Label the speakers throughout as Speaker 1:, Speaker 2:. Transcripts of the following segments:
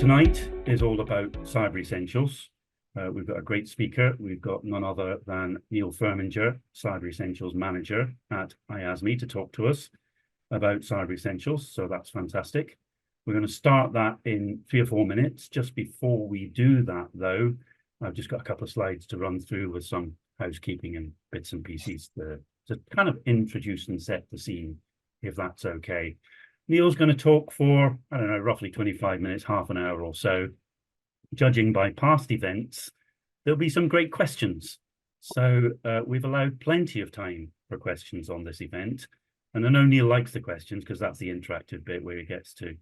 Speaker 1: Tonight is all about cyber essentials. We've got a great speaker. We've got none other than Neil Firminger, Cyber Essentials Manager at IASME, to talk to us about cyber essentials. So that's fantastic. We're going to start that in 3 or 4 minutes. Just before we do that, though, I've just got a couple of slides to run through with some housekeeping and bits and pieces to kind of introduce and set the scene, if that's okay. Neil's going to talk for, I don't know, roughly 25 minutes, half an hour or so. Judging by past events, there'll be some great questions. So we've allowed plenty of time for questions on this event. And I know Neil likes the questions because that's the interactive bit where he gets to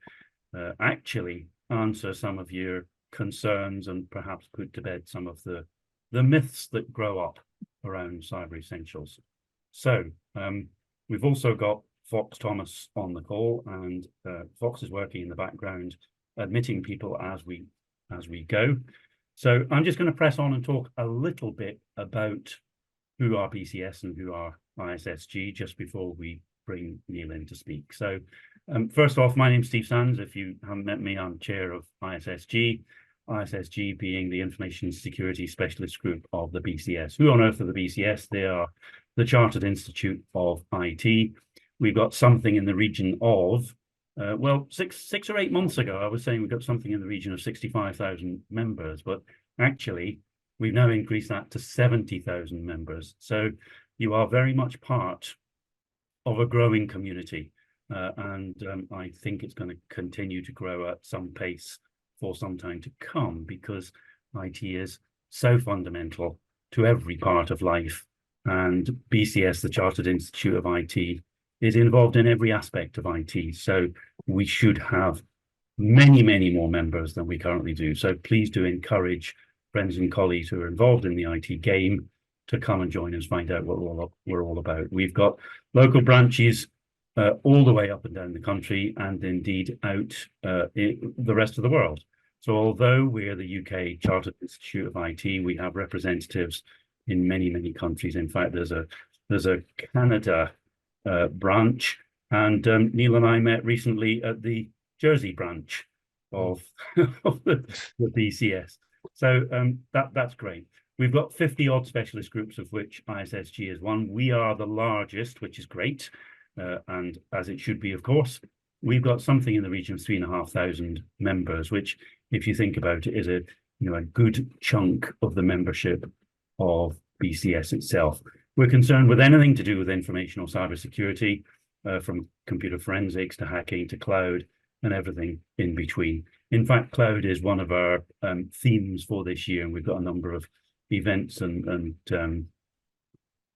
Speaker 1: actually answer some of your concerns and perhaps put to bed some of the myths that grow up around cyber essentials. So we've also got Fox Thomas on the call, and Fox is working in the background, admitting people as we go. So I'm just going to press on and talk a little bit about who are BCS and who are ISSG just before we bring Neil in to speak. So first off, my name's Steve Sands. If you haven't met me, I'm chair of ISSG. ISSG being the Information Security Specialist Group of the BCS. Who on earth are the BCS? They are the Chartered Institute of IT. We've got something in the region of, well, six or 8 months ago, I was saying we've got something in the region of 65,000 members, but actually we've now increased that to 70,000 members. So you are very much part of a growing community. And I think it's going to continue to grow at some pace for some time to come, because IT is so fundamental to every part of life. And BCS, the Chartered Institute of IT, is involved in every aspect of IT. So we should have many, many more members than we currently do. So please do encourage friends and colleagues who are involved in the IT game to come and join us, find out what we're all about. We've got local branches all the way up and down the country, and indeed out in the rest of the world. So although we're the UK Chartered Institute of IT, we have representatives in many, many countries. In fact, there's a Canada branch, and Neil and I met recently at the Jersey branch of the BCS. So that's great. We've got 50 odd specialist groups, of which ISSG is one. We are the largest, which is great, and as it should be, of course. We've got something in the region of 3,500 members, which, if you think about it, is a good chunk of the membership of BCS itself. We're concerned with anything to do with information or cybersecurity, from computer forensics to hacking to cloud and everything in between. In fact, cloud is one of our themes for this year, and we've got a number of events and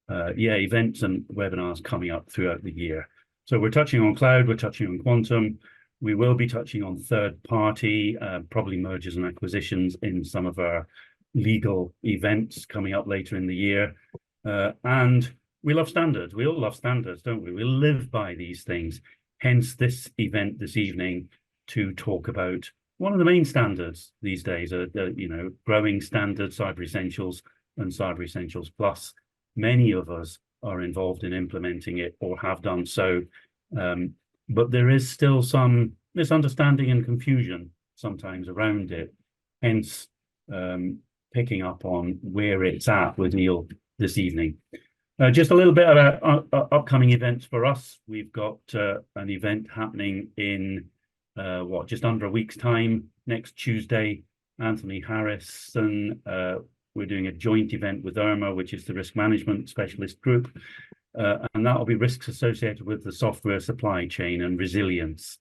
Speaker 1: webinars coming up throughout the year. So we're touching on cloud, we're touching on quantum, we will be touching on third party, probably mergers and acquisitions in some of our legal events coming up later in the year. And we love standards. We all love standards, don't we? We live by these things. Hence this event this evening to talk about one of the main standards these days, growing standard Cyber Essentials and Cyber Essentials Plus. Many of us are involved in implementing it or have done so, but there is still some misunderstanding and confusion sometimes around it. Hence, picking up on where it's at with Neil this evening. Just a little bit about upcoming events for us. We've got an event happening in just under a week's time, next Tuesday. Anthony Harrison, we're doing a joint event with IRMA, which is the Risk Management Specialist Group, and that will be risks associated with the software supply chain and resilience.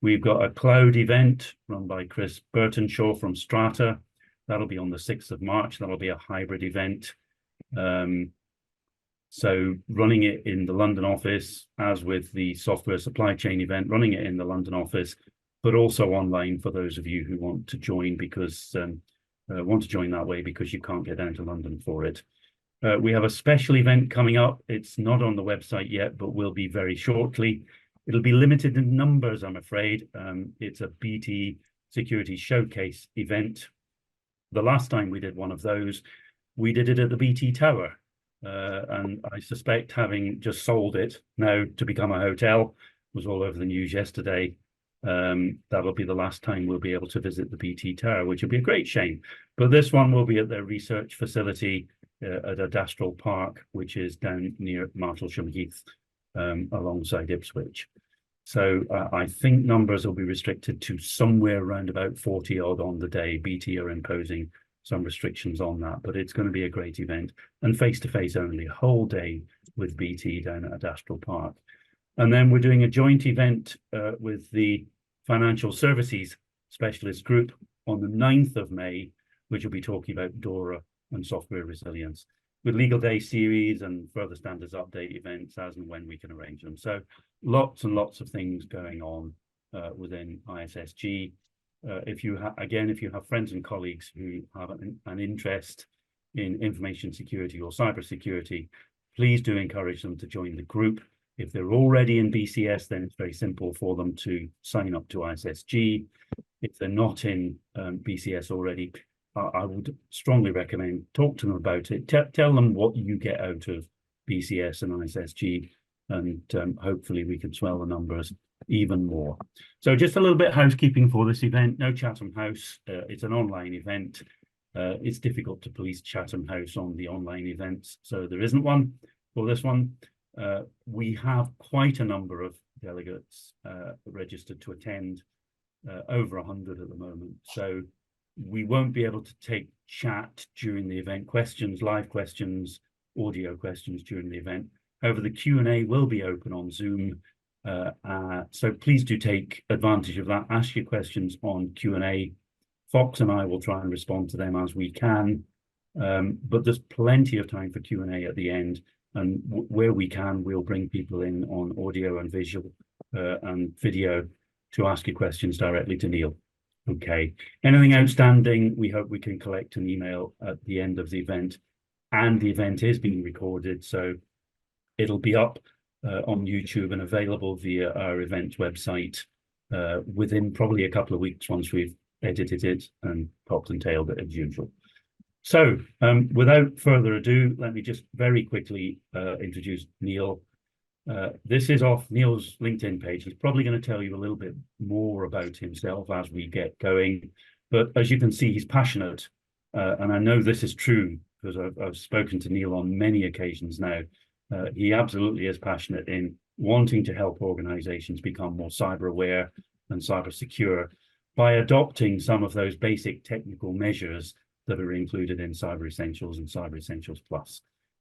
Speaker 1: We've got a cloud event run by Chris Burtonshaw from Strata. That'll be on the 6th of March. That'll be a hybrid event. So running it in the London office, as with the software supply chain event, running it in the London office, but also online for those of you who want to join that way because you can't get down to London for it. We have a special event coming up. It's not on the website yet, but will be very shortly. It'll be limited in numbers, I'm afraid. It's a BT Security Showcase event. The last time we did one of those, we did it at the BT Tower. And I suspect, having just sold it now to become a hotel, was all over the news yesterday, That'll be the last time we'll be able to visit the BT Tower, which will be a great shame. But this one will be at their research facility at Adastral Park, which is down near Martlesham Heath, alongside Ipswich. So I think numbers will be restricted to somewhere around about 40 odd on the day. BT are imposing some restrictions on that, but it's going to be a great event, and face-to-face only, a whole day with BT down at Adastral Park. And then we're doing a joint event with the Financial Services Specialist Group on the 9th of May, which will be talking about DORA and software resilience, with Legal Day series and further standards update events as and when we can arrange them. So lots and lots of things going on within ISSG. If you have friends and colleagues who have an interest in information security or cybersecurity, please do encourage them to join the group. If they're already in BCS, then it's very simple for them to sign up to ISSG. If they're not in BCS already, I would strongly recommend talk to them about it. Tell them what you get out of BCS and ISSG, and hopefully we can swell the numbers even more. So just a little bit of housekeeping for this event. No Chatham House. It's an online event. It's difficult to police Chatham House on the online events, so there isn't one for this one. We have quite a number of delegates registered to attend, over 100 at the moment. So we won't be able to take chat during the event, questions, live questions, audio questions during the event. However, the Q&A will be open on Zoom. So please do take advantage of that. Ask your questions on Q&A. Fox and I will try and respond to them as we can. But there's plenty of time for Q&A at the end. And where we can, we'll bring people in on audio and visual and video to ask your questions directly to Neil. Okay. Anything outstanding, we hope we can collect an email at the end of the event. And the event is being recorded, so it'll be up on YouTube and available via our event website within probably a couple of weeks once we've edited it and popped and tailed it as usual. So without further ado, let me just very quickly introduce Neil. This is off Neil's LinkedIn page. He's probably going to tell you a little bit more about himself as we get going. But as you can see, he's passionate. And I know this is true because I've spoken to Neil on many occasions now. He absolutely is passionate in wanting to help organizations become more cyber aware and cyber secure by adopting some of those basic technical measures that are included in Cyber Essentials and Cyber Essentials Plus.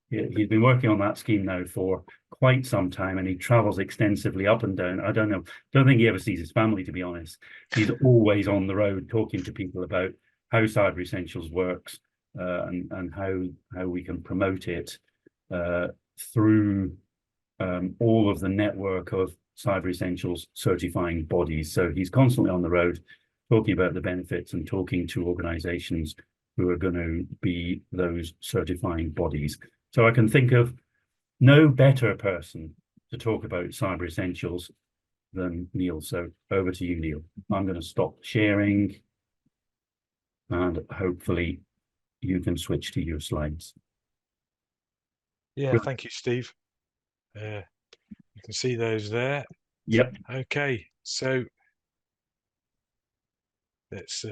Speaker 1: He's been working on that scheme now for quite some time, and he travels extensively up and down. I don't think he ever sees his family, to be honest. He's always on the road talking to people about how Cyber Essentials works and how we can promote it through all of the network of Cyber Essentials certifying bodies. So he's constantly on the road talking about the benefits and talking to organizations who are going to be those certifying bodies. So I can think of no better person to talk about Cyber Essentials than Neil. So over to you, Neil. I'm going to stop sharing and hopefully you can switch to your slides.
Speaker 2: Yeah, thank you, Steve. You can see those there.
Speaker 1: Yep.
Speaker 2: Okay, so let's.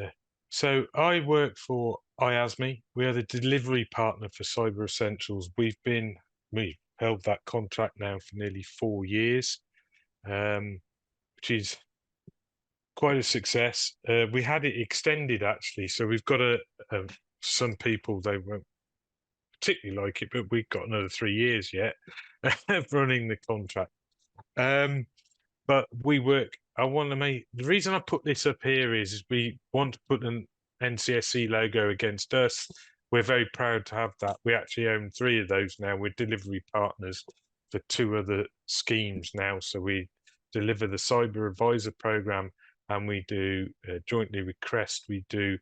Speaker 2: So I work for IASME. We are the delivery partner for Cyber Essentials. We've held that contract now for nearly 4 years, which is quite a success. We had it extended actually, so we've got some people, they won't particularly like it, but we've got another 3 years yet of running the contract. But we work. The reason I put this up here is we want to put an NCSC logo against us. We're very proud to have that. We actually own 3 of those now. We're delivery partners for 2 other schemes now. So we deliver the Cyber Advisor program, and we do jointly with CREST, we do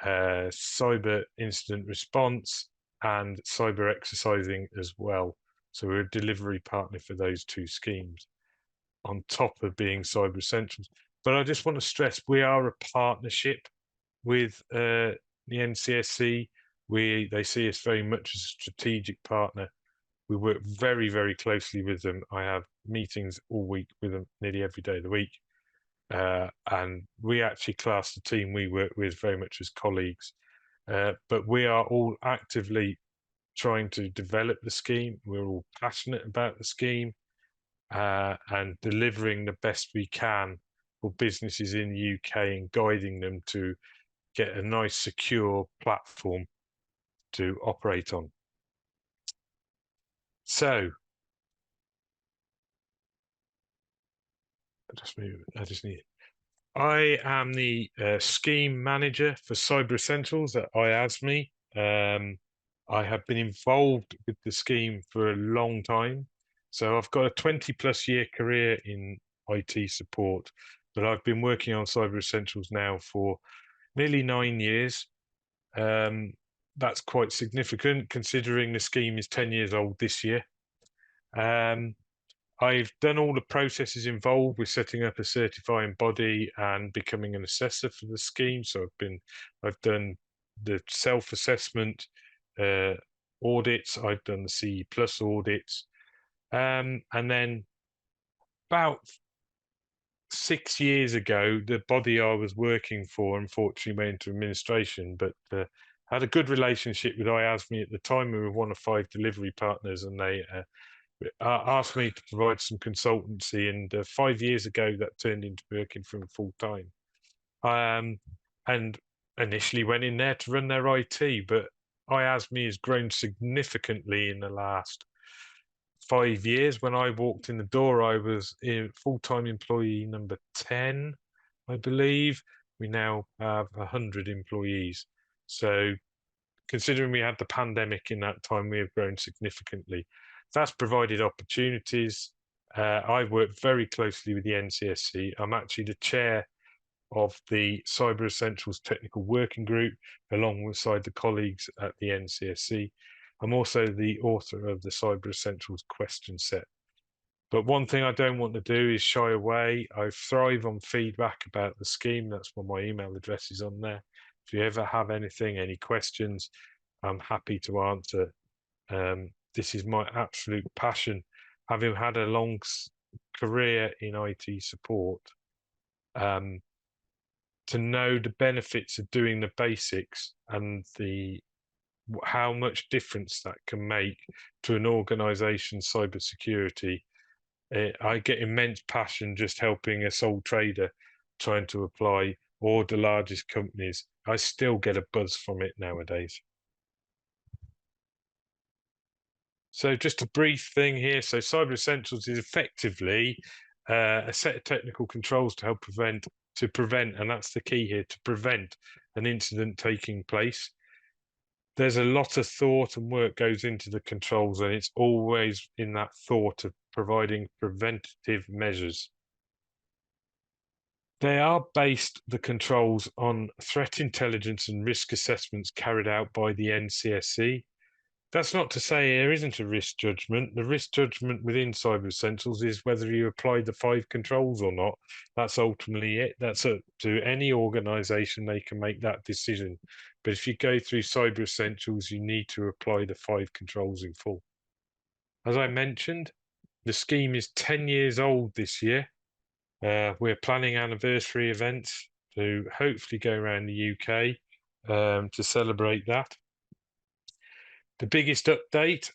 Speaker 2: cyber incident response and cyber exercising as well. So we're a delivery partner for those 2 schemes on top of being Cyber Essentials. But I just want to stress we are a partnership with the NCSC. They see us very much as a strategic partner. We work very, very closely with them. I have meetings all week with them, nearly every day of the week. and we actually class the team we work with very much as colleagues. But we are all actively trying to develop the scheme. We're all passionate about the scheme and delivering the best we can for businesses in the UK and guiding them to get a nice, secure platform to operate on. So, I am the scheme manager for Cyber Essentials at IASME. I have been involved with the scheme for a long time. So I've got a 20+ year career in IT support, but I've been working on Cyber Essentials now for nearly 9 years. That's quite significant considering the scheme is 10 years old this year. I've done all the processes involved with setting up a certifying body and becoming an assessor for the scheme. So I've done the self-assessment audits. I've done the CE Plus audits, and then about 6 years ago, the body I was working for unfortunately went into administration, but had a good relationship with IASME at the time. We were one of 5 delivery partners, and they asked me to provide some consultancy, and 5 years ago that turned into working for them full time. And initially went in there to run their IT, but IASME has grown significantly in the last 5 years. When I walked in the door, I was full-time employee number 10, I believe. We now have 100 employees. So considering we had the pandemic in that time, we have grown significantly. That's provided opportunities. I work very closely with the NCSC. I'm actually the chair of the Cyber Essentials Technical Working Group, alongside the colleagues at the NCSC. I'm also the author of the Cyber Essentials question set. But one thing I don't want to do is shy away. I thrive on feedback about the scheme. That's why my email address is on there. If you ever have anything, any questions, I'm happy to answer. This is my absolute passion. Having had a long career in IT support, to know the benefits of doing the basics and how much difference that can make to an organization's cybersecurity. I get immense passion just helping a sole trader trying to apply, or the largest companies. I still get a buzz from it nowadays. So just a brief thing here. So Cyber Essentials is effectively a set of technical controls to help prevent, and that's the key here, to prevent an incident taking place. There's a lot of thought and work goes into the controls, and it's always in that thought of providing preventative measures. They are based, the controls, on threat intelligence and risk assessments carried out by the NCSC. That's not to say there isn't a risk judgment. The risk judgment within Cyber Essentials is whether you apply the 5 controls or not. That's ultimately it. That's up to any organization. They can make that decision. But if you go through Cyber Essentials, you need to apply the 5 controls in full. As I mentioned, the scheme is 10 years old this year. We're planning anniversary events to hopefully go around the UK to celebrate that. The biggest update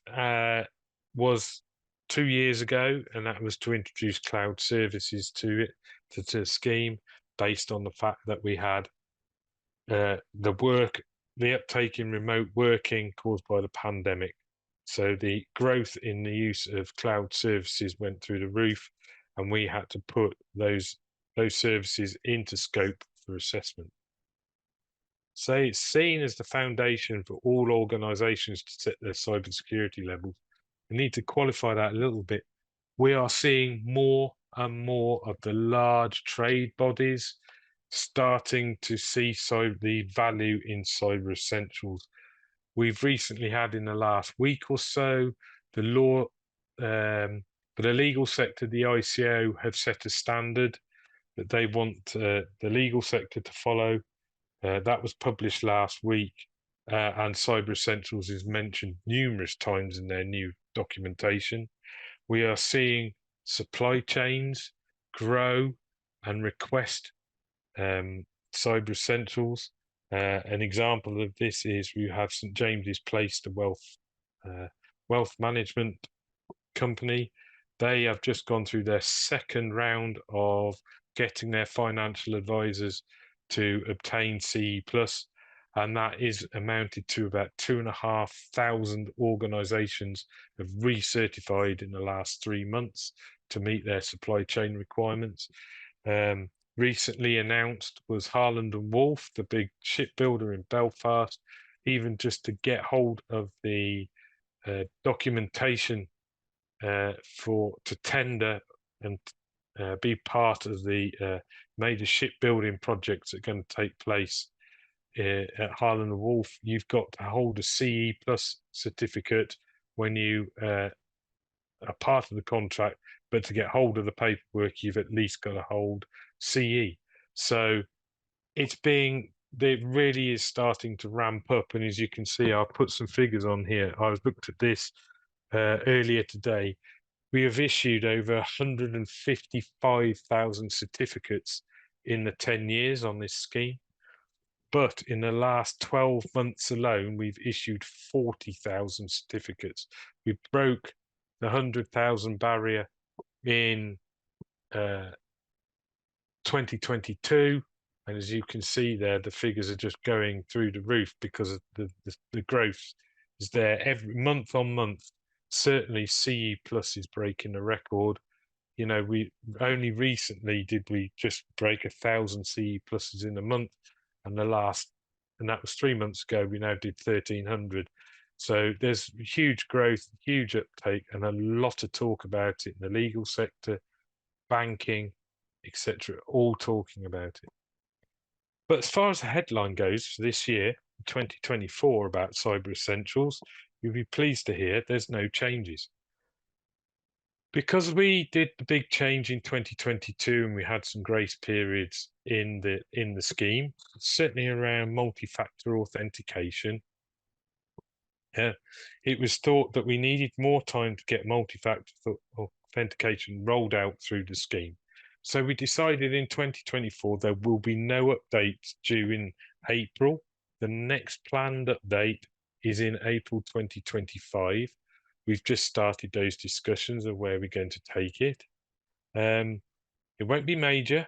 Speaker 2: was 2 years ago, and that was to introduce cloud services to it, to the scheme, based on the fact that we had the uptake in remote working caused by the pandemic. So the growth in the use of cloud services went through the roof, and we had to put those services into scope for assessment. So it's seen as the foundation for all organizations to set their cybersecurity levels. We need to qualify that a little bit. We are seeing more and more of the large trade bodies starting to see the value in Cyber Essentials. We've recently had, in the last week or so, the legal sector, the ICO, have set a standard that they want the legal sector to follow. That was published last week, and Cyber Essentials is mentioned numerous times in their new documentation. We are seeing supply chains grow and request Cyber Essentials. An example of this is we have St James's Place, the wealth management company. They have just gone through their second round of getting their financial advisors to obtain CE plus, and that is amounted to about 2,500 organizations have recertified in the last 3 months to meet their supply chain requirements. Recently announced was Harland and Wolff, the big shipbuilder in Belfast, even just to get hold of the documentation to tender and be part of the major shipbuilding projects that are going to take place at Harland and Wolff. You've got to hold a CE plus certificate when you are part of the contract, but to get hold of the paperwork, you've at least got to hold CE. So it really is starting to ramp up. And as you can see, I'll put some figures on here. I was looked at this earlier today. We have issued over 155,000 certificates in the 10 years on this scheme. But in the last 12 months alone, we've issued 40,000 certificates. We broke the 100,000 barrier in 2022. And as you can see there, the figures are just going through the roof because of the growth is there every month on month. Certainly CE plus is breaking the record. You know, we only recently did we just break 1,000 CE pluses in a month, and that was 3 months ago. We now did 1,300. So there's huge growth, huge uptake, and a lot of talk about it in the legal sector, banking, etc., all talking about it. But as far as the headline goes for this year, 2024, about Cyber Essentials, you'll be pleased to hear there's no changes. Because we did the big change in 2022 and we had some grace periods in the scheme, certainly around multi-factor authentication, it was thought that we needed more time to get multi-factor authentication rolled out through the scheme. So we decided in 2024 there will be no updates due in April. The next planned update is in April 2025. We've just started those discussions of where we're going to take it. It won't be major,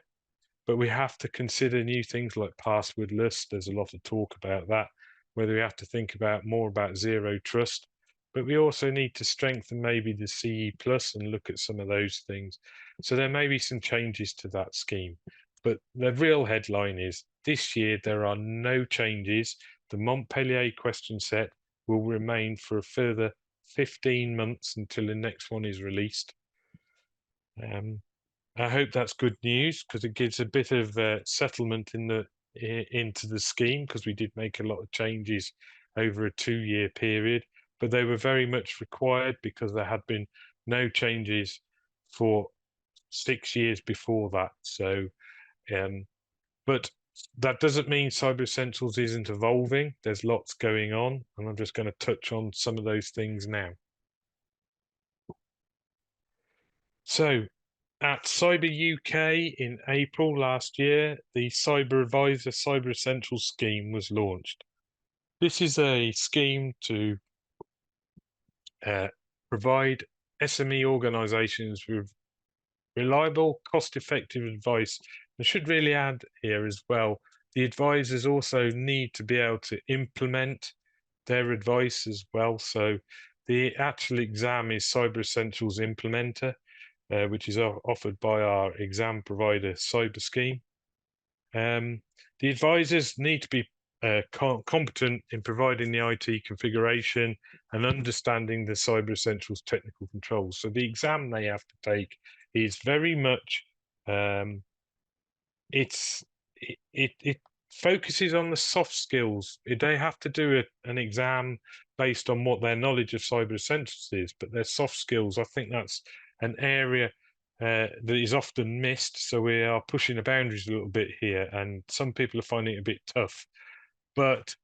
Speaker 2: but we have to consider new things like passwordless. There's a lot of talk about that, whether we have to think about more about zero trust. But we also need to strengthen maybe the CE plus and look at some of those things. So there may be some changes to that scheme. But the real headline is this year there are no changes. The Montpellier question set will remain for a further 15 months until the next one is released. I hope that's good news because it gives a bit of settlement into the scheme, because we did make a lot of changes over a 2-year period, but they were very much required because there had been no changes for 6 years before that. So, but that doesn't mean Cyber Essentials isn't evolving. There's lots going on, and I'm just going to touch on some of those things now. So, at Cyber UK in April last year, the Cyber Advisor Cyber Essentials scheme was launched. This is a scheme to provide SME organizations with reliable, cost-effective advice. I should really add here as well, the advisors also need to be able to implement their advice as well. So the actual exam is Cyber Essentials Implementer, which is offered by our exam provider, Cyber Scheme. The advisors need to be competent in providing the IT configuration and understanding the Cyber Essentials technical controls. So the exam they have to take is very much, it focuses on the soft skills. They have to do an exam based on what their knowledge of Cyber Essentials is, but their soft skills, I think that's an area that is often missed. So we are pushing the boundaries a little bit here, and some people are finding it a bit tough, but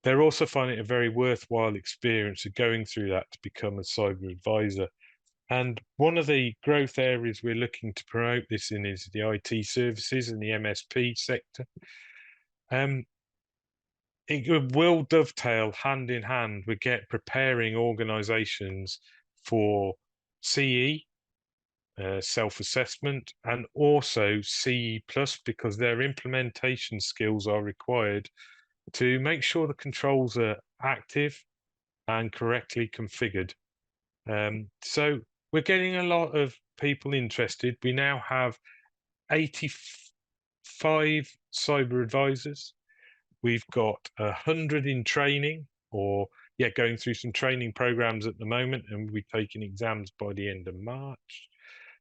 Speaker 2: they're also finding it a very worthwhile experience of going through that to become a cyber advisor. And one of the growth areas we're looking to promote this in is the IT services and the MSP sector. It will dovetail hand in hand with preparing organizations for CE, self-assessment, and also CE plus, because their implementation skills are required to make sure the controls are active and correctly configured. So we're getting a lot of people interested. We now have 85 cyber advisors. We've got 100 in training, or going through some training programs at the moment, and we'll be taking exams by the end of March.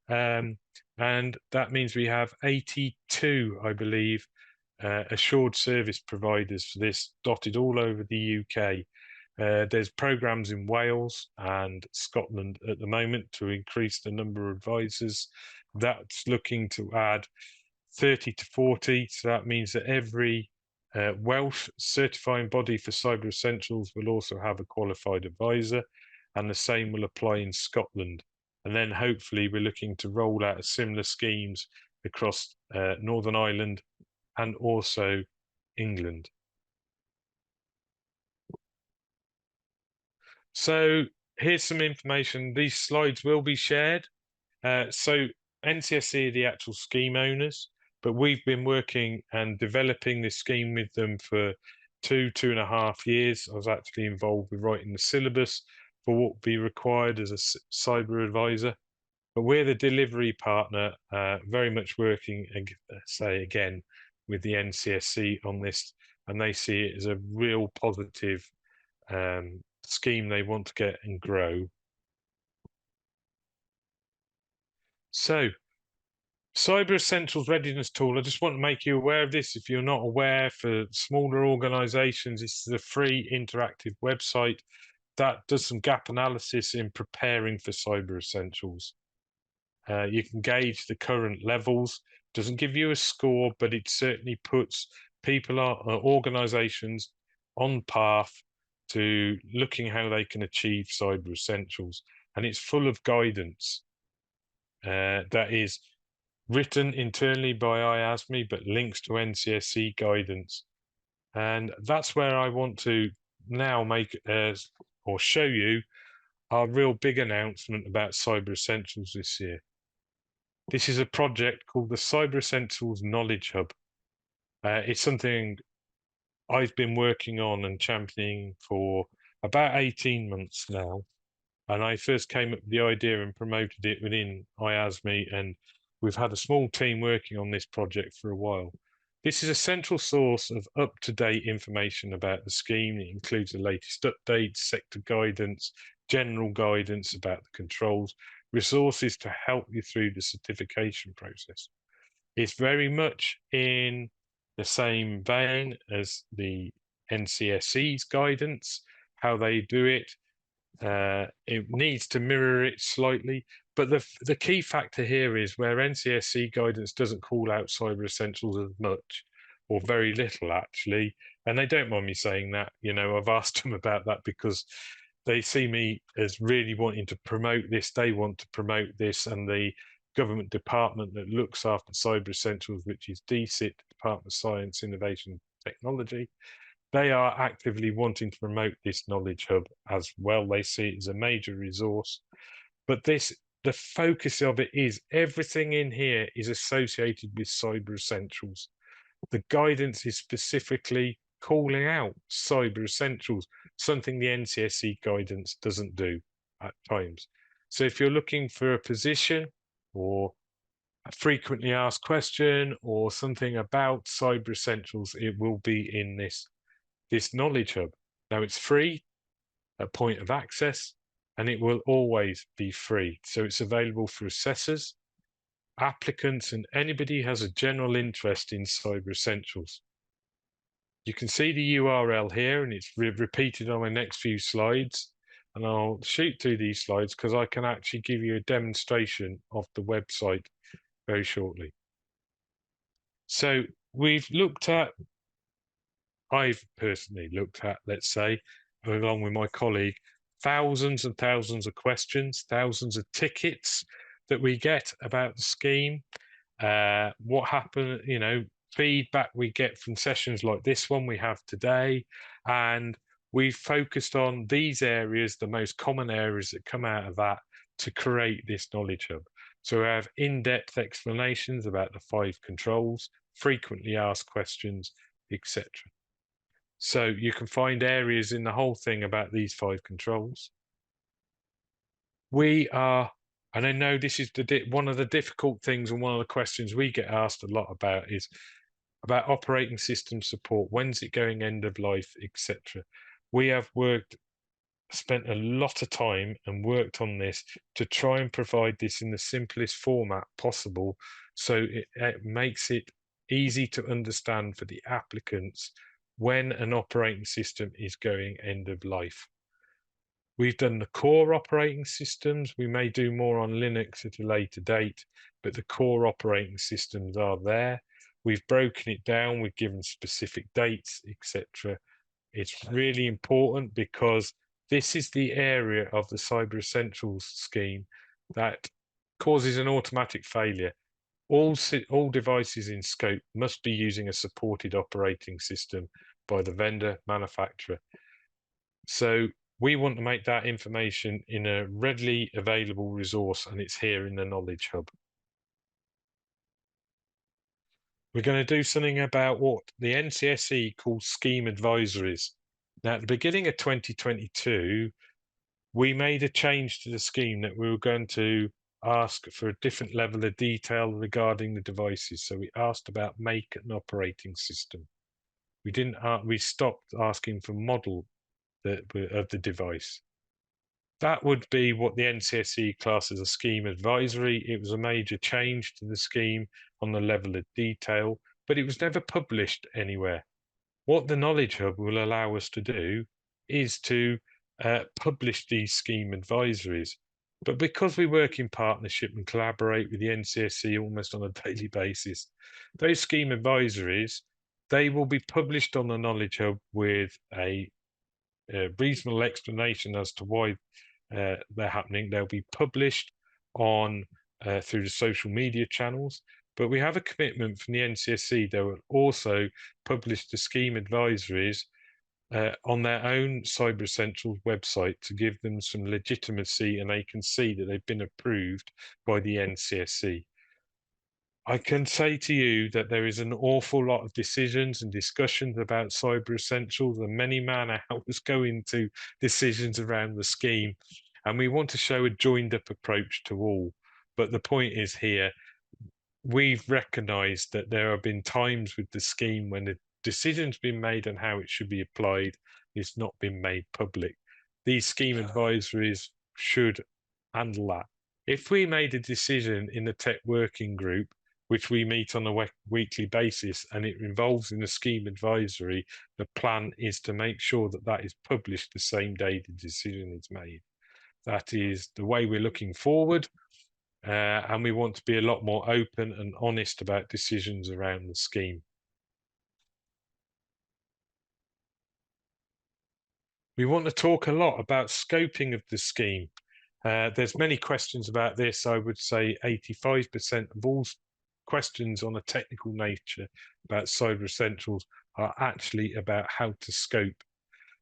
Speaker 2: And that means we have 82, I believe, assured service providers for this, dotted all over the UK. There's programs in Wales and Scotland at the moment to increase the number of advisors. That's looking to add 30 to 40. So that means that every Welsh certifying body for Cyber Essentials will also have a qualified advisor, and the same will apply in Scotland. And then hopefully we're looking to roll out similar schemes across Northern Ireland and also England. So here's some information. These slides will be shared. So NCSE are the actual scheme owners, but we've been working and developing this scheme with them for 2.5 years. I was actually involved with writing the syllabus for what would be required as a cyber advisor. But we're the delivery partner, very much working, say again, with the NCSE on this, and they see it as a real positive scheme they want to get and grow. So, Cyber Essentials Readiness Tool, I just want to make you aware of this. If you're not aware, for smaller organizations, this is a free interactive website that does some gap analysis in preparing for Cyber Essentials. You can gauge the current levels. Doesn't give you a score, but it certainly puts people, organizations on path to looking how they can achieve Cyber Essentials. And it's full of guidance that is written internally by IASME, but links to NCSE guidance. And that's where I want to now make or show you our real big announcement about Cyber Essentials this year. This is a project called the Cyber Essentials Knowledge Hub. It's something I've been working on and championing for about 18 months now. And I first came up with the idea and promoted it within IASME, and we've had a small team working on this project for a while. This is a central source of up-to-date information about the scheme. It includes the latest updates, sector guidance, general guidance about the controls, resources to help you through the certification process. It's very much in the same vein as the NCSE's guidance, how they do it. It needs to mirror it slightly, but the key factor here is where NCSE guidance doesn't call out Cyber Essentials as much, or very little actually, and they don't mind me saying that. I've asked them about that because they see me as really wanting to promote this. They want to promote this, and the government department that looks after Cyber Essentials, which is DSIT, Department of Science, Innovation, Technology, they are actively wanting to promote this knowledge hub as well. They see it as a major resource. But the focus of it is everything in here is associated with Cyber Essentials. The guidance is specifically calling out Cyber Essentials, something the NCSE guidance doesn't do at times. So if you're looking for a position or a frequently asked question or something about Cyber Essentials, it will be in this knowledge hub. Now it's free, a point of access, and it will always be free. So it's available for assessors, applicants, and anybody who has a general interest in Cyber Essentials. You can see the URL here, and it's repeated on my next few slides. And I'll shoot through these slides because I can actually give you a demonstration of the website very shortly. So I've personally looked at, let's say, along with my colleague, thousands and thousands of questions, thousands of tickets that we get about the scheme. What happened, feedback we get from sessions like this one we have today. And we focused on these areas, the most common areas that come out of that, to create this knowledge hub. So we have in-depth explanations about the 5 controls, frequently asked questions, etc. So you can find areas in the whole thing about these 5 controls. We are, and I know this is one of the difficult things, and one of the questions we get asked a lot about is about operating system support. When's it going end of life, etc. We have spent a lot of time and worked on this to try and provide this in the simplest format possible, so it makes it easy to understand for the applicants when an operating system is going end of life. We've done the core operating systems. We may do more on Linux at a later date, but the core operating systems are there. We've broken it down, we've given specific dates, etc. It's really important because this is the area of the Cyber Essentials scheme that causes an automatic failure. All devices in scope must be using a supported operating system by the vendor manufacturer. So we want to make that information in a readily available resource, and it's here in the Knowledge Hub. We're going to do something about what the NCSE calls scheme advisories. Now, at the beginning of 2022, we made a change to the scheme that we were going to ask for a different level of detail regarding the devices. So we asked about make and operating system. We stopped asking for model of the device. That would be what the NCSE class as a scheme advisory. It was a major change to the scheme on the level of detail, but it was never published anywhere. What the Knowledge Hub will allow us to do is to publish these scheme advisories. But because we work in partnership and collaborate with the NCSE almost on a daily basis, those scheme advisories, they will be published on the Knowledge Hub with a reasonable explanation as to why they're happening. They'll be published on through the social media channels, but we have a commitment from the NCSE. They will also publish the scheme advisories on their own Cyber Essentials website to give them some legitimacy, and they can see that they've been approved by the NCSE. I can say to you that there is an awful lot of decisions and discussions about Cyber Essentials, and many man-hours go into decisions around the scheme. And we want to show a joined-up approach to all. But the point is here, we've recognised that there have been times with the scheme when the decision's been made on how it should be applied, it's not been made public. These scheme advisories should handle that. If we made a decision in the tech working group, which we meet on a weekly basis, and it involves in a scheme advisory, the plan is to make sure that that is published the same day the decision is made. That is the way we're looking forward, and we want to be a lot more open and honest about decisions around the scheme. We want to talk a lot about scoping of the scheme. There's many questions about this. I would say 85% of all questions on a technical nature about Cyber Essentials are actually about how to scope.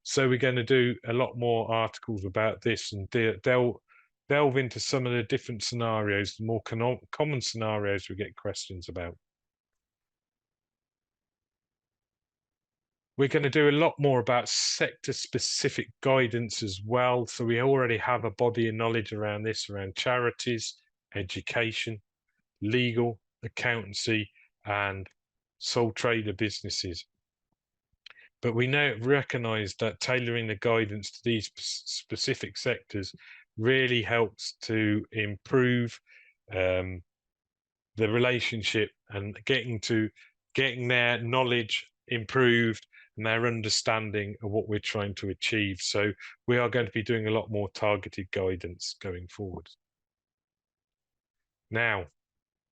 Speaker 2: So we're going to do a lot more articles about this and delve into some of the different scenarios, the more common scenarios we get questions about. We're going to do a lot more about sector-specific guidance as well. So we already have a body of knowledge around this, around charities, education, legal, accountancy, and sole trader businesses. But we now recognise that tailoring the guidance to these specific sectors really helps to improve the relationship and getting their knowledge improved and their understanding of what we're trying to achieve. So we are going to be doing a lot more targeted guidance going forward. Now,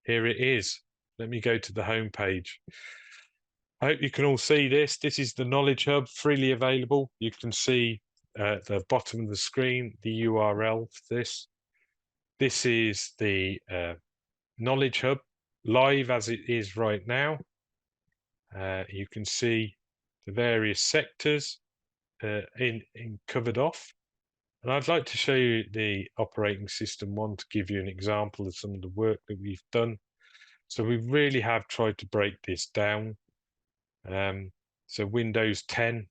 Speaker 2: here it is. Let me go to the home page. I hope you can all see this. This is the Knowledge Hub, freely available. You can see at the bottom of the screen, the URL for this. This is the Knowledge Hub, live as it is right now. You can see the various sectors in covered off. And I'd like to show you the operating system one to give you an example of some of the work that we've done. So we really have tried to break this down. So Windows 10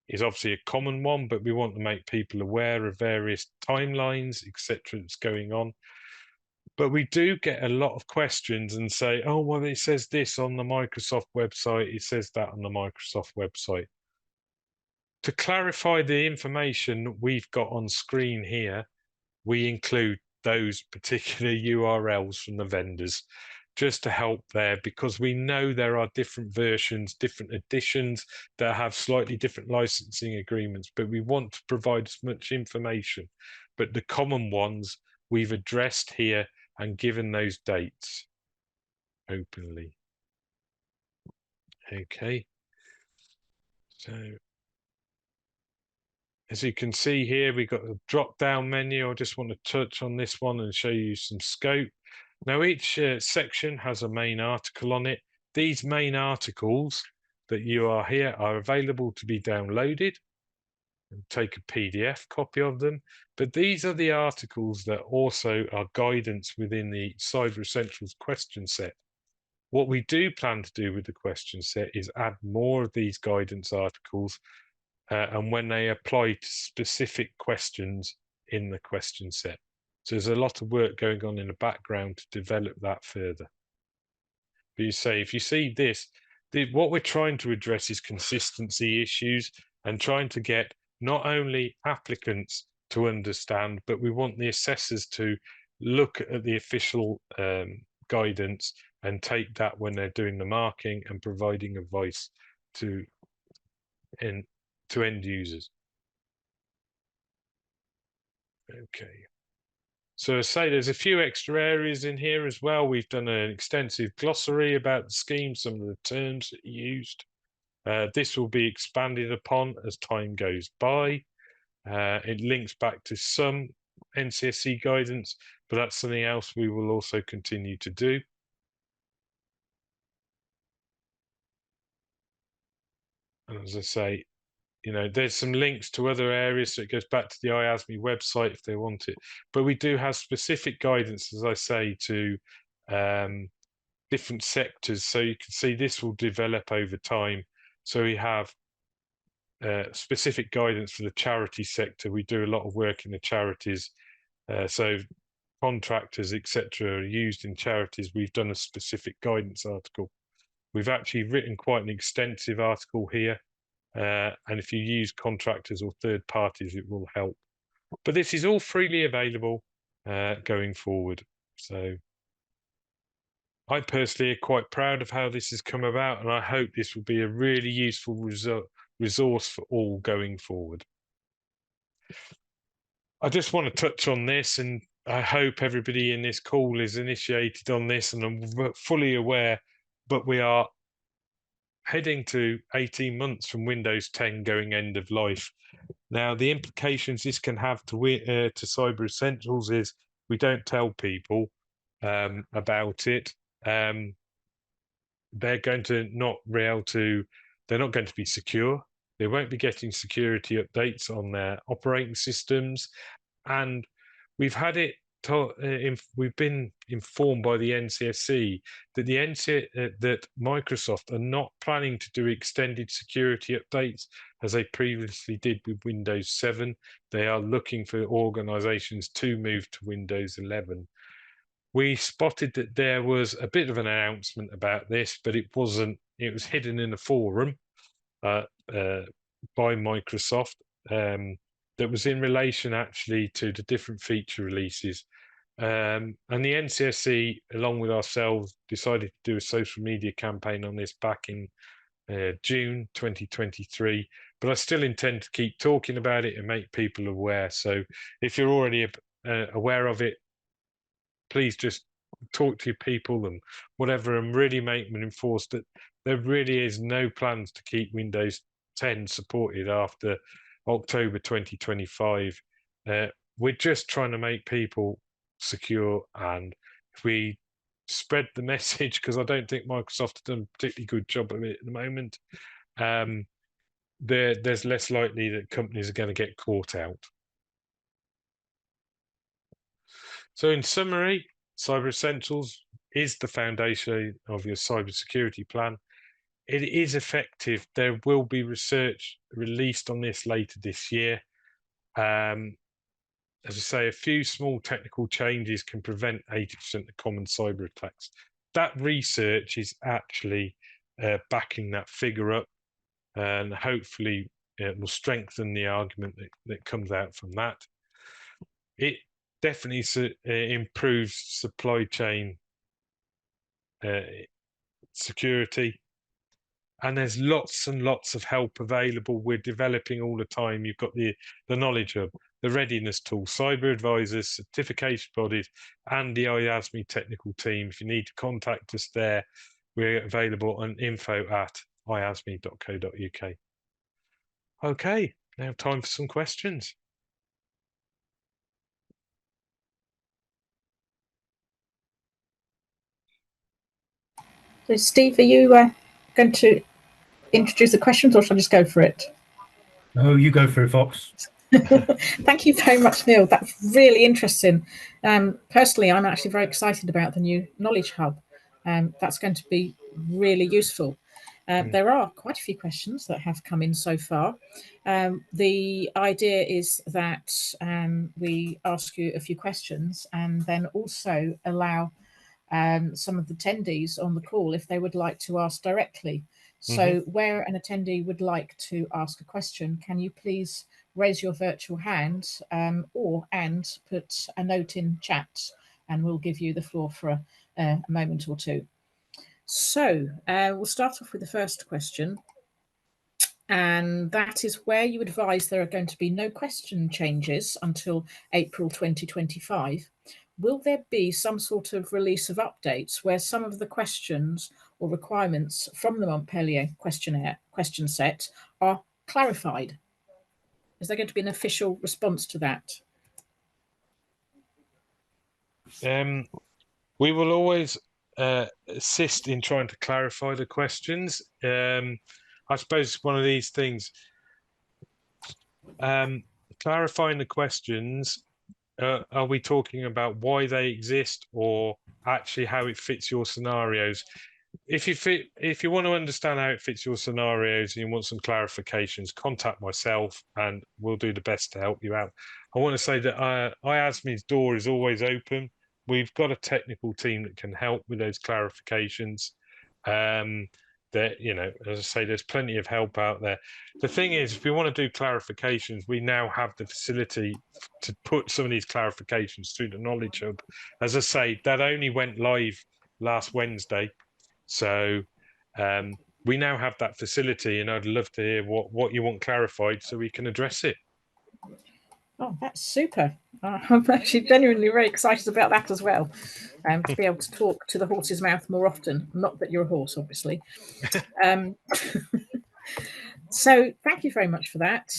Speaker 2: is obviously a common one, but we want to make people aware of various timelines, etc. that's going on. But we do get a lot of questions and say, oh, well, it says this on the Microsoft website, it says that on the Microsoft website. To clarify the information we've got on screen here, we include those particular URLs from the vendors just to help there, because we know there are different versions, different editions that have slightly different licensing agreements, but we want to provide as much information. But the common ones we've addressed here and given those dates openly. Okay. So as you can see here, we've got a drop-down menu. I just want to touch on this one and show you some scope. Now, each section has a main article on it. These main articles that you are here are available to be downloaded and take a PDF copy of them. But these are the articles that also are guidance within the Cyber Essentials question set. What we do plan to do with the question set is add more of these guidance articles and when they apply to specific questions in the question set. So there's a lot of work going on in the background to develop that further. But you say, if you see this, what we're trying to address is consistency issues and trying to get not only applicants to understand, but we want the assessors to look at the official guidance and take that when they're doing the marking and providing advice to end users. Okay. So I say there's a few extra areas in here as well. We've done an extensive glossary about the scheme, some of the terms that are used. This will be expanded upon as time goes by. It links back to some NCSC guidance, but that's something else we will also continue to do. And as I say, you know, there's some links to other areas, so it goes back to the IASME website if they want it. But we do have specific guidance, as I say, to different sectors. So you can see this will develop over time. So we have specific guidance for the charity sector. We do a lot of work in the charities. So contractors, etc., are used in charities. We've done a specific guidance article. We've actually written quite an extensive article here. And if you use contractors or third parties, it will help. But this is all freely available going forward. So I personally are quite proud of how this has come about, and I hope this will be a really useful resource for all going forward. I just want to touch on this, and I hope everybody in this call is initiated on this and I'm fully aware, but we are heading to 18 months from Windows 10 going end of life. Now, the implications this can have to Cyber Essentials is we don't tell people about it. They're going to not be able to, they're not going to be secure. They won't be getting security updates on their operating systems. And we've had it we've been informed by the NCSC that that Microsoft are not planning to do extended security updates as they previously did with Windows 7. They are looking for organizations to move to Windows 11. We spotted that there was a bit of an announcement about this, but it wasn't, it was hidden in a forum by Microsoft. That was in relation actually to the different feature releases. And the NCSC, along with ourselves, decided to do a social media campaign on this back in June 2023. But I still intend to keep talking about it and make people aware. So if you're already aware of it, please just talk to your people and whatever, and really make them enforce that there really is no plans to keep Windows 10 supported after October 2025. We're just trying to make people secure, and if we spread the message, because I don't think Microsoft have done a particularly good job of it at the moment, there's less likely that companies are going to get caught out. So in summary, Cyber Essentials is the foundation of your cybersecurity plan. It is effective. There will be research released on this later this year. As I say, a few small technical changes can prevent 80% of common cyber attacks. That research is actually backing that figure up, and hopefully it will strengthen the argument that comes out from that. It definitely improves supply chain security, and there's lots and lots of help available. We're developing all the time. You've got the knowledge hub, the readiness tool, cyber advisors, certification bodies, and the IASME technical team. If you need to contact us there, we're available on info@iasme.co.uk. Okay, now time for some questions.
Speaker 3: So, Steve, are you going to introduce the questions, or shall I just go for it?
Speaker 1: Oh, you go for it, Fox.
Speaker 3: Thank you very much, Neil. That's really interesting. Personally, I'm actually very excited about the new Knowledge Hub. That's going to be really useful. There are quite a few questions that have come in so far. The idea is that we ask you a few questions and then also allow some of the attendees on the call if they would like to ask directly. So where an attendee would like to ask a question, can you please raise your virtual hand and put a note in chat, and we'll give you the floor for a moment or two. So we'll start off with the first question, and that is where you advise there are going to be no question changes until April 2025. Will there be some sort of release of updates where some of the questions or requirements from the Montpellier question set are clarified? Is there going to be an official response to that?
Speaker 2: We will always assist in trying to clarify the questions. I suppose one of these things, clarifying the questions, are we talking about why they exist or actually how it fits your scenarios? If you want to understand how it fits your scenarios and you want some clarifications, contact myself and we'll do the best to help you out. I want to say that IASME's door is always open. We've got a technical team that can help with those clarifications. That, you know, as I say, there's plenty of help out there. The thing is, if we want to do clarifications, we now have the facility to put some of these clarifications through the Knowledge Hub. As I say, that only went live last Wednesday. So we now have that facility, and I'd love to hear what you want clarified so we can address it.
Speaker 3: Oh, that's super. I'm actually genuinely very excited about that as well. To be able to talk to the horse's mouth more often. Not that you're a horse, obviously. So thank you very much for that.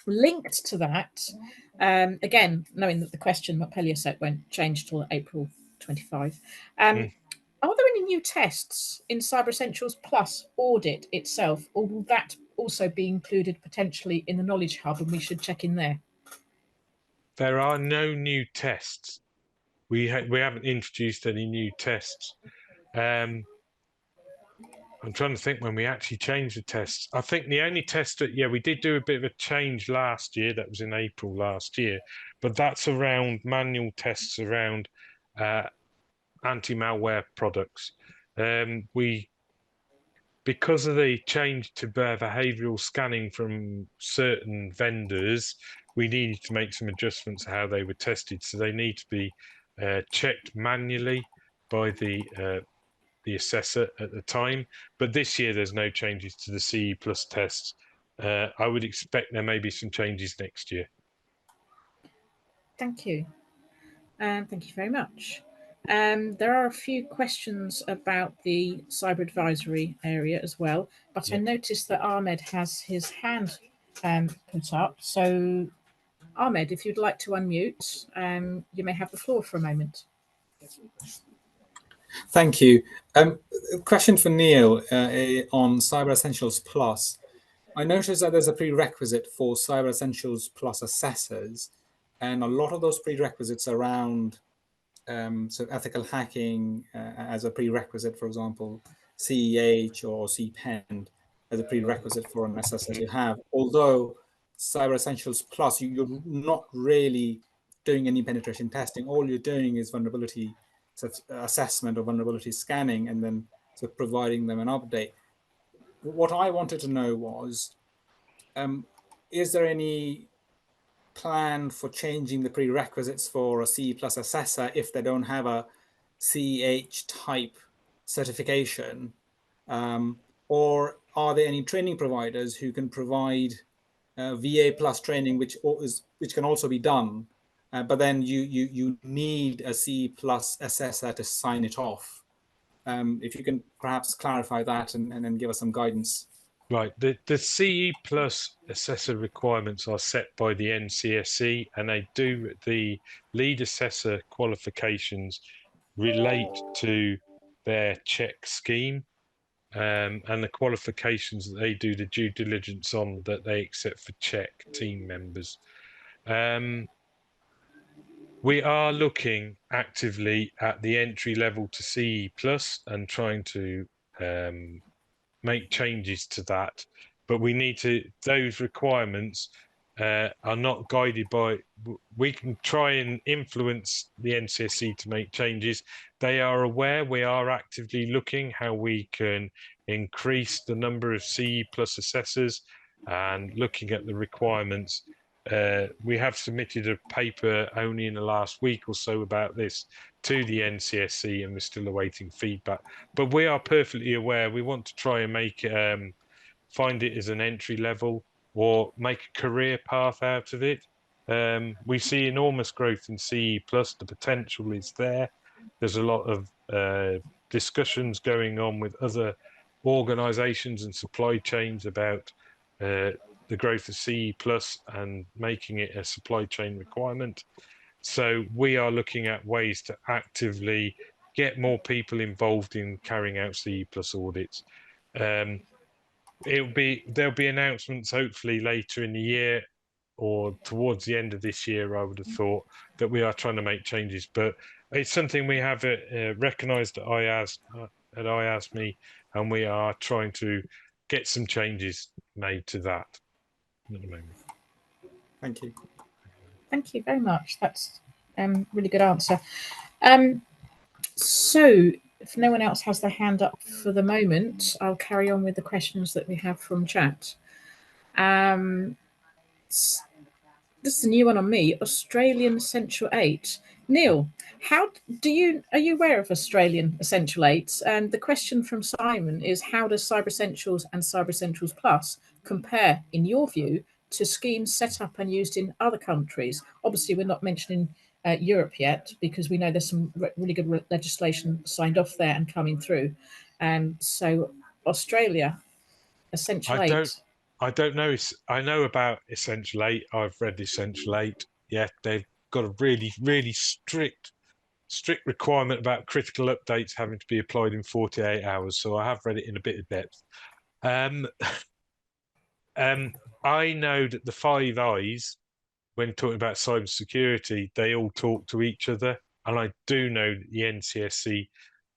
Speaker 3: Linked to that, again, knowing that the question Montpellier set won't change till April 25. Are there any new tests in Cyber Essentials Plus audit itself, or will that also be included potentially in the Knowledge Hub and we should check in there?
Speaker 2: There are no new tests. We haven't introduced any new tests. I'm trying to think when we actually changed the tests. I think the only test that, we did do a bit of a change last year. That was in April last year, but that's around manual tests around anti-malware products. Because of the change to behavioral scanning from certain vendors, we needed to make some adjustments to how they were tested. So they need to be checked manually by the assessor at the time. But this year, there's no changes to the CE Plus tests. I would expect there may be some changes next year.
Speaker 3: Thank you. Thank you very much. There are a few questions about the cyber advisory area as well, but I noticed that Ahmed has his hand put up. So, Ahmed, if you'd like to unmute, you may have the floor for a moment.
Speaker 4: Thank you. A question for Neil on Cyber Essentials Plus. I noticed that there's a prerequisite for Cyber Essentials Plus assessors, and a lot of those prerequisites around sort of ethical hacking as a prerequisite, for example, CEH or CPEN as a prerequisite for an assessor to have. Although Cyber Essentials Plus, you're not really doing any penetration testing. All you're doing is vulnerability assessment or vulnerability scanning, and then sort of providing them an update. What I wanted to know was, is there any plan for changing the prerequisites for a CE plus assessor if they don't have a CEH type certification? Or are there any training providers who can provide VA plus training, which can also be done, but then you need a CE plus assessor to sign it off? If you can perhaps clarify that and then give us some guidance.
Speaker 2: Right. The CE plus assessor requirements are set by the NCSC, and the lead assessor qualifications relate to their check scheme, and the qualifications that they do the due diligence on that they accept for check team members. We are looking actively at the entry level to CE plus and trying to make changes to that, but we need to, those requirements are not guided by, we can try and influence the NCSC to make changes. They are aware we are actively looking how we can increase the number of CE plus assessors and looking at the requirements. We have submitted a paper only in the last week or so about this to the NCSC, and we're still awaiting feedback. But we are perfectly aware we want to try and make find it as an entry level or make a career path out of it. We see enormous growth in CE plus. The potential is there. There's a lot of discussions going on with other organizations and supply chains about the growth of CE plus and making it a supply chain requirement. So we are looking at ways to actively get more people involved in carrying out CE plus audits. There'll be announcements hopefully later in the year or towards the end of this year, I would have thought, that we are trying to make changes. But it's something we have recognised at IASME, and we are trying to get some changes made to that at the moment.
Speaker 4: Thank you.
Speaker 3: Thank you very much. That's a really good answer. So if no one else has their hand up for the moment, I'll carry on with the questions that we have from chat. This is a new one on me. Australian Essential 8. Neil, are you aware of Australian Essential 8? And the question from Simon is, how does Cyber Essentials and Cyber Essentials Plus compare, in your view, to schemes set up and used in other countries? Obviously, we're not mentioning Europe yet, because we know there's some really good legislation signed off there and coming through. So Australia, Essential 8.
Speaker 2: I don't know. I know about Essential 8. I've read Essential 8. Yeah, they've got a really, really strict requirement about critical updates having to be applied in 48 hours. So I have read it in a bit of depth. I know that the Five Eyes, when talking about cybersecurity, they all talk to each other. And I do know that the NCSC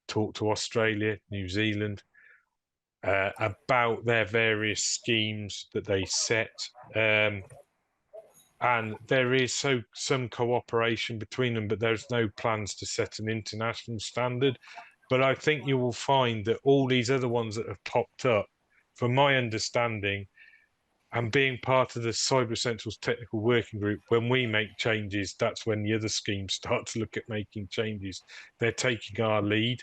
Speaker 2: talk to Australia, New Zealand, about their various schemes that they set. And there is some cooperation between them, but there's no plans to set an international standard. But I think you will find that all these other ones that have popped up, from my understanding, and being part of the Cyber Essentials Technical Working Group, when we make changes, that's when the other schemes start to look at making changes. They're taking our lead.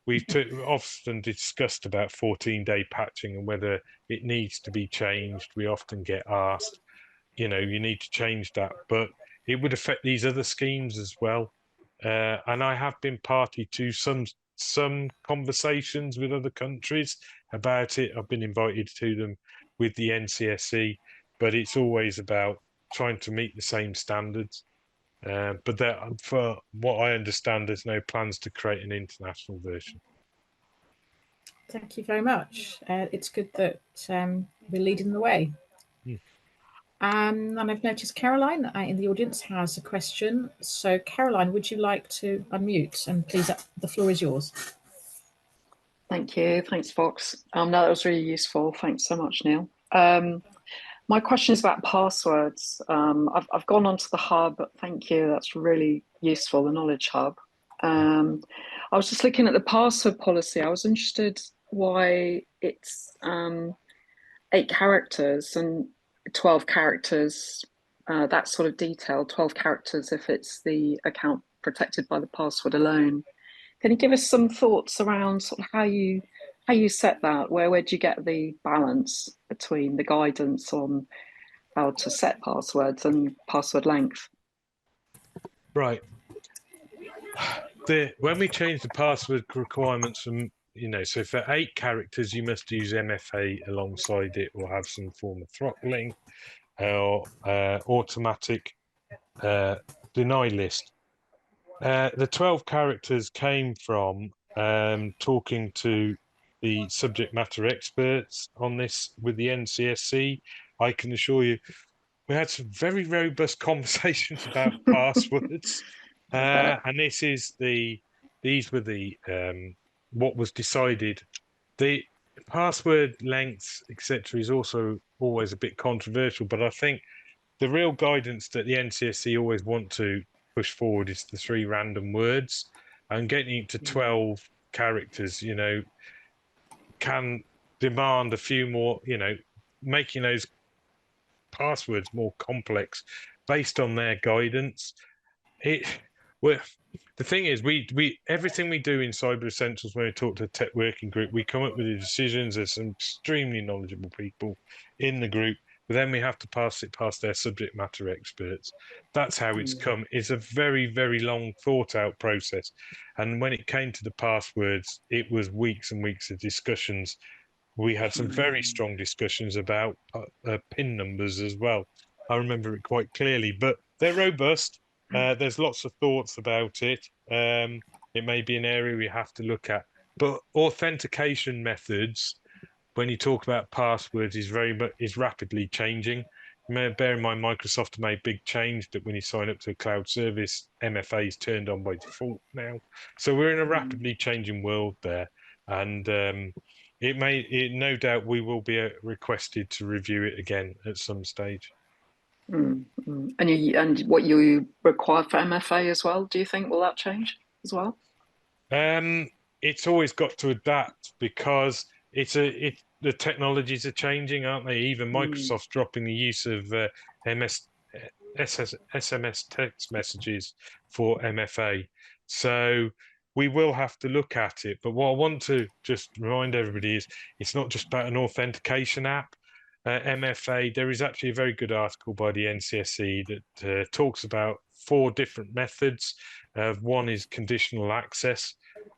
Speaker 2: We've often discussed about 14-day patching and whether it needs to be changed. We often get asked, you need to change that, but it would affect these other schemes as well. And I have been party to some conversations with other countries about it. I've been invited to them, with the NCSE, but it's always about trying to meet the same standards. But there, for what I understand, there's no plans to create an international version.
Speaker 3: Thank you very much. It's good that we're leading the way. And I've noticed Caroline in the audience has a question. So Caroline, would you like to unmute? And please, the floor is yours.
Speaker 5: Thank you. Thanks, Fox. No, that was really useful. Thanks so much, Neil. My question is about passwords. I've gone onto the hub. Thank you. That's really useful, the Knowledge Hub. I was just looking at the password policy. I was interested why it's 8 characters and 12 characters, that sort of detail, 12 characters if it's the account protected by the password alone. Can you give us some thoughts around sort of how you set that? Where do you get the balance between the guidance on how to set passwords and password length?
Speaker 2: Right. When we change the password requirements from, so for 8 characters, you must use MFA alongside it or have some form of throttling or automatic deny list. The 12 characters came from talking to the subject matter experts on this with the NCSC. I can assure you, we had some very robust conversations about passwords, and these were the what was decided. The password lengths, etc., is also always a bit controversial, but I think the real guidance that the NCSC always want to push forward is the 3 random words, and getting it to 12 characters, can demand a few more, making those passwords more complex based on their guidance. The thing is, we everything we do in Cyber Essentials, when we talk to the tech working group, we come up with the decisions. There's some extremely knowledgeable people in the group, but then we have to pass it past their subject matter experts. That's how it's come. It's a very, very long thought out process. And when it came to the passwords, it was weeks and weeks of discussions. We had some very strong discussions about PIN numbers as well. I remember it quite clearly, but they're robust. There's lots of thoughts about it. It may be an area we have to look at, but authentication methods, when you talk about passwords, is rapidly changing. Bear in mind, Microsoft made big change that when you sign up to a cloud service, MFA is turned on by default now. So we're in a rapidly changing world there, and no doubt we will be requested to review it again at some stage.
Speaker 5: And what you require for MFA as well, do you think will that change as well?
Speaker 2: It's always got to adapt because the technologies are changing, aren't they? Even Microsoft's dropping the use of SMS text messages for MFA. So we will have to look at it. But what I want to just remind everybody is it's not just about an authentication app. MFA, there is actually a very good article by the NCSE that talks about 4 different methods. One is conditional access.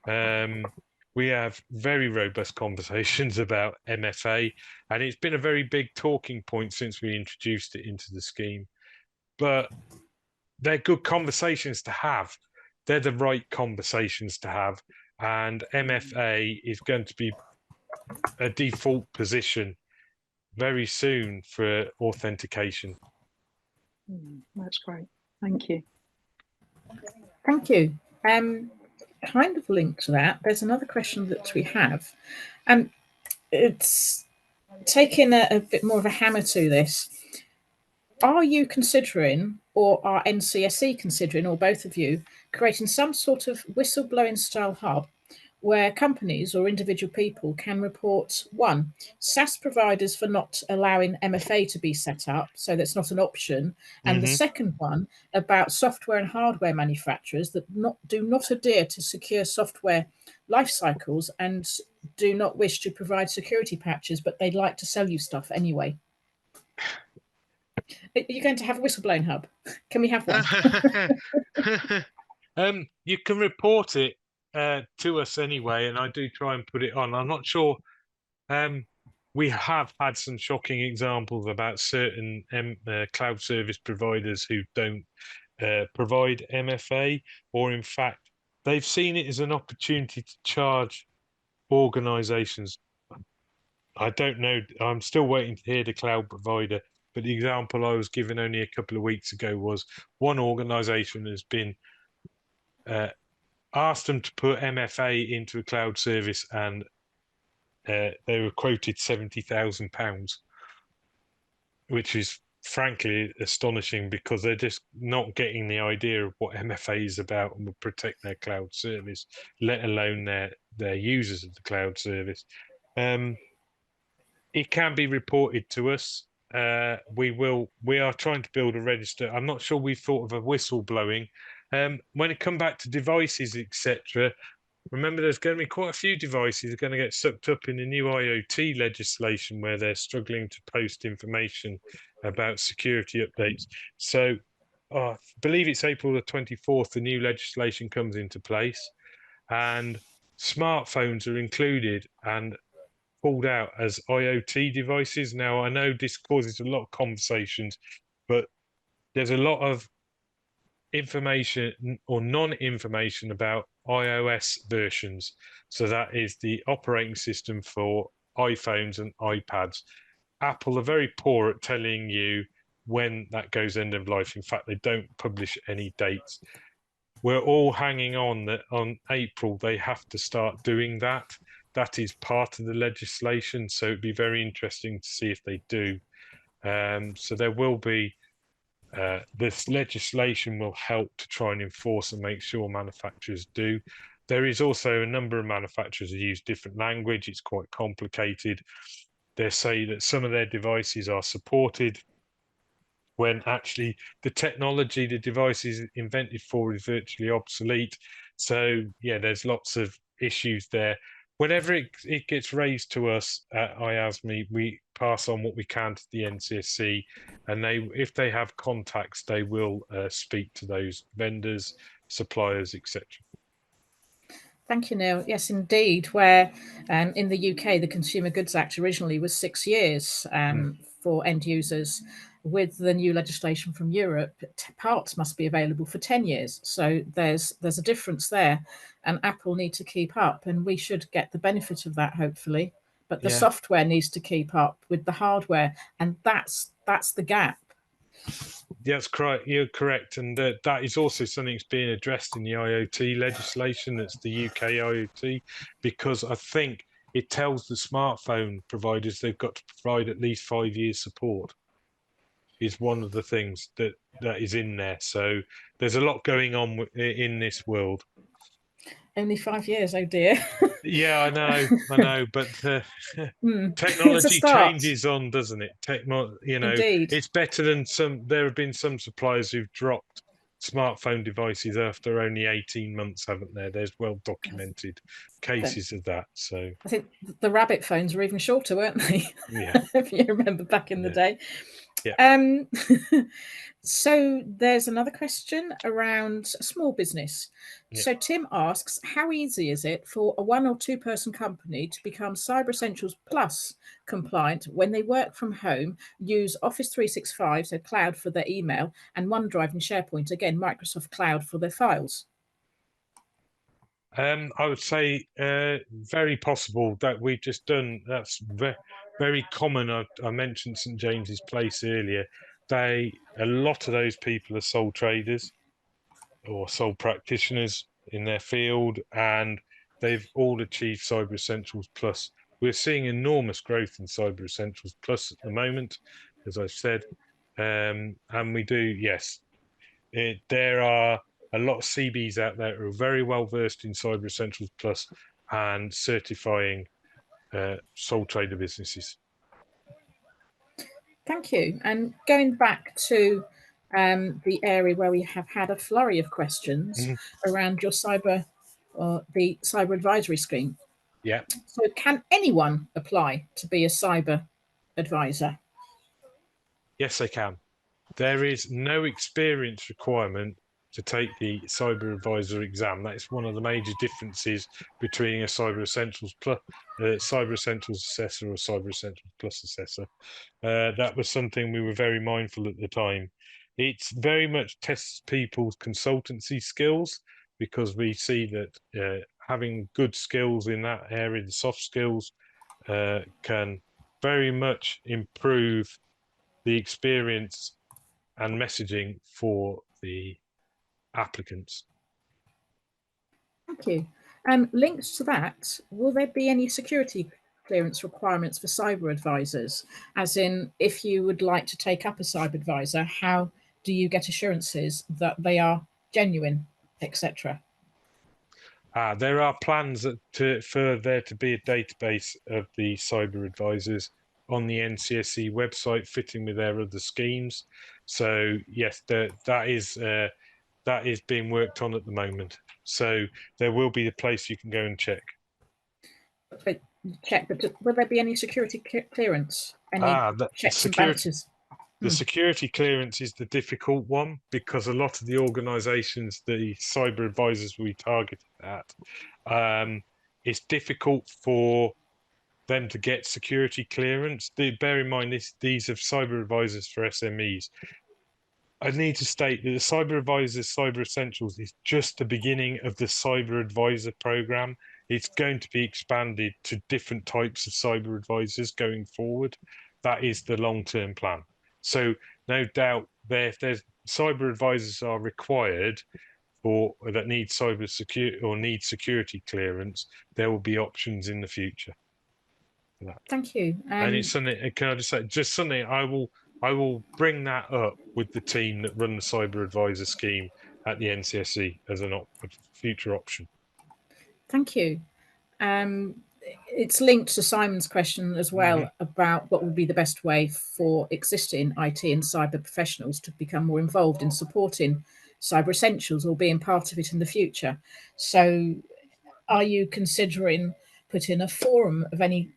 Speaker 2: We have very robust conversations about MFA, and it's been a very big talking point since we introduced it into the scheme. But they're good conversations to have. They're the right conversations to have, and MFA is going to be a default position very soon for authentication.
Speaker 5: That's great. Thank you.
Speaker 3: Thank you. Kind of linked to that, there's another question that we have, and it's taking a bit more of a hammer to this. Are you considering, or are NCSE considering, or both of you, creating some sort of whistleblowing style hub where companies or individual people can report, 1, SaaS providers for not allowing MFA to be set up, so that's not an option, and the second one about software and hardware manufacturers that do not adhere to secure software life cycles and do not wish to provide security patches, but they'd like to sell you stuff anyway? Are you going to have a whistleblowing hub? Can we have one?
Speaker 2: You can report it to us anyway, and I do try and put it on. I'm not sure. we have had some shocking examples about certain cloud service providers who don't provide MFA, or in fact, they've seen it as an opportunity to charge organizations. I don't know. I'm still waiting to hear the cloud provider, but the example I was given only a couple of weeks ago was one organization has been asked them to put MFA into a cloud service, and they were quoted £70,000, which is frankly astonishing because they're just not getting the idea of what MFA is about and will protect their cloud service, let alone their users of the cloud service. It can be reported to us. We are trying to build a register. I'm not sure we've thought of a whistle blowing. When it come back to devices, etc., remember there's going to be quite a few devices that are going to get sucked up in the new IoT legislation where they're struggling to post information about security updates. So I believe it's April the 24th, the new legislation comes into place, and smartphones are included and pulled out as IoT devices. Now, I know this causes a lot of conversations, but there's a lot of information or non-information about iOS versions. So that is the operating system for iPhones and iPads. Apple are very poor at telling you when that goes end of life. In fact, they don't publish any dates. We're all hanging on that on April they have to start doing that. That is part of the legislation, so it'd be very interesting to see if they do. So there will be this legislation will help to try and enforce and make sure manufacturers do. There is also a number of manufacturers who use different language. It's quite complicated. They say that some of their devices are supported when actually the technology the device is invented for is virtually obsolete. So yeah, there's lots of issues there. Whenever it gets raised to us at IASME, we pass on what we can to the NCSC, and if they have contacts, they will speak to those vendors, suppliers, etc.
Speaker 3: Thank you, Neil. Yes, indeed. Where in the UK, the Consumer Goods Act originally was 6 years for end users. With the new legislation from Europe, parts must be available for 10 years. So there's a difference there, and Apple need to keep up, and we should get the benefit of that, hopefully. But the software needs to keep up with the hardware, and that's the gap.
Speaker 2: That's correct. You're correct, and that is also something that's being addressed in the IoT legislation. That's the UK IoT, because I think it tells the smartphone providers they've got to provide at least 5 years support. Is one of the things that is in there. So there's a lot going on in this world.
Speaker 3: Only 5 years, oh dear.
Speaker 2: Yeah, I know, but technology changes on, doesn't it?
Speaker 3: Indeed.
Speaker 2: It's better than some. There have been some suppliers who've dropped smartphone devices after only 18 months, haven't there? There's well documented cases of that. So
Speaker 3: I think the rabbit phones were even shorter, weren't they?
Speaker 2: Yeah.
Speaker 3: If you remember back in the day.
Speaker 2: Yeah.
Speaker 3: So there's another question around small business.
Speaker 2: Yeah.
Speaker 3: So Tim asks, how easy is it for a 1 or 2 person company to become Cyber Essentials Plus compliant when they work from home, use Office 365, so cloud for their email, and OneDrive and SharePoint, again, Microsoft Cloud for their files?
Speaker 2: I would say very possible that we've just done. That's very common. I mentioned St James's Place earlier. A lot of those people are sole traders or sole practitioners in their field, and they've all achieved Cyber Essentials Plus. We're seeing enormous growth in Cyber Essentials Plus at the moment, as I've said, and we do. Yes, there are a lot of CBs out there who are very well versed in Cyber Essentials Plus and certifying sole trader businesses.
Speaker 3: Thank you. And going back to the area where we have had a flurry of questions around your the cyber advisory scheme.
Speaker 2: Yeah.
Speaker 3: So can anyone apply to be a cyber advisor?
Speaker 2: Yes, they can. There is no experience requirement to take the Cyber Advisor exam. That's one of the major differences between a Cyber Essentials Plus, Cyber Essentials Assessor or Cyber Essentials Plus Assessor. That was something we were very mindful at the time. It's very much tests people's consultancy skills, because we see that having good skills in that area, the soft skills, can very much improve the experience and messaging for the applicants.
Speaker 3: Thank you. Linked to that, will there be any security clearance requirements for cyber advisors? As in, if you would like to take up a cyber advisor, how do you get assurances that they are genuine, etc.?
Speaker 2: There are plans for there to be a database of the cyber advisors on the NCSC website, fitting with their other schemes. So yes, that is being worked on at the moment. So there will be a place you can go and check.
Speaker 3: But will there be any security clearance? Any checks and balances?
Speaker 2: The security clearance is the difficult one, because a lot of the organisations, the cyber advisors we target at, it's difficult for them to get security clearance. Bear in mind, these are cyber advisors for SMEs. I need to state that the Cyber Advisors Cyber Essentials is just the beginning of the Cyber Advisor program. It's going to be expanded to different types of cyber advisors going forward. That is the long-term plan. So no doubt if there's cyber advisors are required that need cyber security or need security clearance, there will be options in the future for that.
Speaker 3: Thank you.
Speaker 2: And it's something, can I just say, just something I will bring that up with the team that run the cyber advisor scheme at the NCSC as a future option.
Speaker 3: Thank you. It's linked to Simon's question as well about what would be the best way for existing IT and cyber professionals to become more involved in supporting Cyber Essentials or being part of it in the future. So are you considering putting a forum of any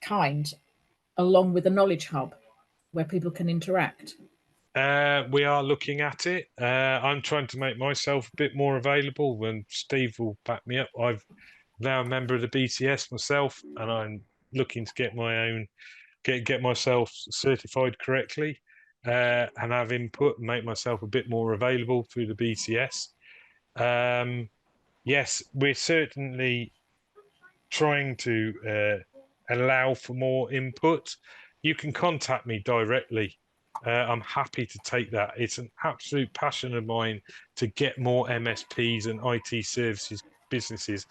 Speaker 3: kind along with a knowledge hub where people can interact?
Speaker 2: We are looking at it. I'm trying to make myself a bit more available, and Steve will back me up. I've now a member of the BCS myself, and I'm looking to get my own, get myself certified correctly, and have input and make myself a bit more available through the BCS. Yes, we're certainly trying to allow for more input. You can contact me directly. I'm happy to take that. It's an absolute passion of mine to get more MSPs and IT services businesses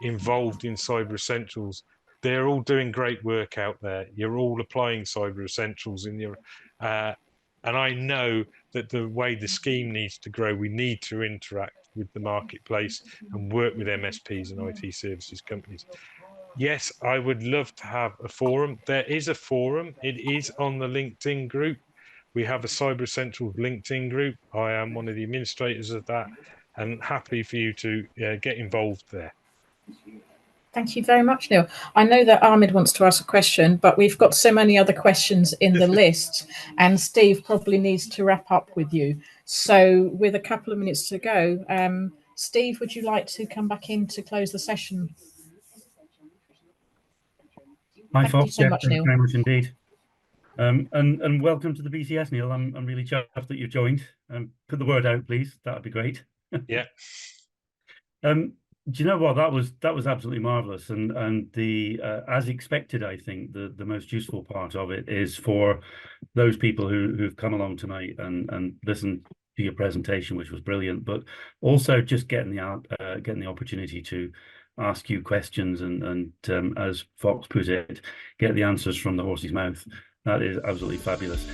Speaker 2: involved in Cyber Essentials. They're all doing great work out there. You're all applying Cyber Essentials in your, and I know that the way the scheme needs to grow, we need to interact with the marketplace and work with MSPs and IT services companies. Yes, I would love to have a forum. There is a forum. It is on the LinkedIn group. We have a Cyber Essentials LinkedIn group. I am one of the administrators of that, and happy for you to get involved there.
Speaker 3: Thank you very much, Neil. I know that Ahmed wants to ask a question, but we've got so many other questions in the list, and Steve probably needs to wrap up with you. So with a couple of minutes to go, Steve, would you like to come back in to close the session?
Speaker 1: Hi,
Speaker 3: Thank
Speaker 1: folks.
Speaker 3: you so much,
Speaker 1: Thank you
Speaker 3: Neil.
Speaker 1: very much indeed. And welcome to the BCS, Neil. I'm really chuffed that you've joined. Put the word out, please. That would be great.
Speaker 2: Yeah.
Speaker 1: Do you know what, that was absolutely marvelous, and the as expected, I think the most useful part of it is for those people who've come along tonight and listened to your presentation, which was brilliant, but also just getting the opportunity to ask you questions and as Fox put it, get the answers from the horse's mouth. That is absolutely fabulous.